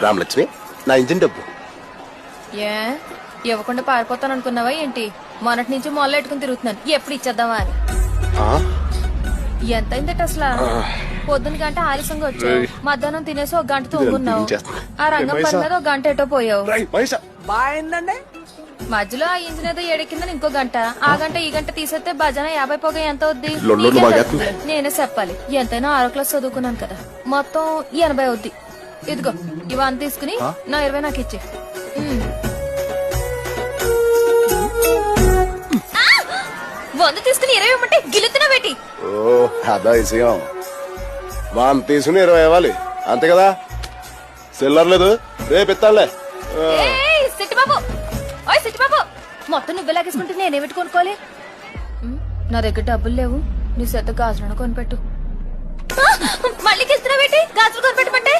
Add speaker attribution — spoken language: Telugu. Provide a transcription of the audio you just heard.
Speaker 1: రామలక్ష్మి, నా ఇంజిన్ డబ్బు.
Speaker 2: ఏ ఇవ్వకుండా పారిపోతాను అనుకున్నావా ఏంటి? మొన్నటి నుంచి మొదలెట్టుకుని తిరుగుతున్నాను, ఎప్పుడు ఇచ్చేద్దామా అని.
Speaker 1: ఆ?
Speaker 2: ఎంత అయిందట అసలు? పొద్దున గంట ఆలస్యంగా వచ్చావు, మధ్యాహ్నం తినేసి ఒక గంట తొంగున్నావు, ఆ రంగం పని మీద ఒక గంట ఎటో పోయావు.
Speaker 3: బాగుందండి.
Speaker 2: మధ్యలో ఆ ఇంజిన్ ఏదో ఏడెక్కిందని ఇంకో గంట, ఆ గంట ఈ గంట తీసేస్తే భజన 50 పోగా ఎంత అవుద్ది?
Speaker 1: లొల్లోళ్ళు బాగా చేస్తుంది.
Speaker 2: నేనే చెప్పాలి. ఎంతైనా 6వ క్లాస్ చదువుకున్నాను కదా, మొత్తం 80 అవుద్ది. ఇదిగో ఇవన్నీ తీసుకుని నా 20 నాకు ఇచ్చే. 100 తీసుకుని 20 ఇవ్వమంటే గిలుతున్నా పెట్టి.
Speaker 1: ఓ అదా విషయం. వాన్ తీసుకుని 20 ఇవ్వాలి అంతే కదా. సిల్లర్ లేదు, రేపు ఇస్తానులే.
Speaker 2: సిట్టిబాబు, ఓయ్ సిట్టిబాబు, మొత్తం నువ్వే లాగేసుకుంటే నేనే పెట్టి కొనుక్కోవాలి. నా దగ్గర డబ్బులు లేవు, నీ చేత గాజులను కొనిపెట్టు. మళ్ళీ గెలుతున్నా పెట్టి గాజులు కొనిపెట్టమంటే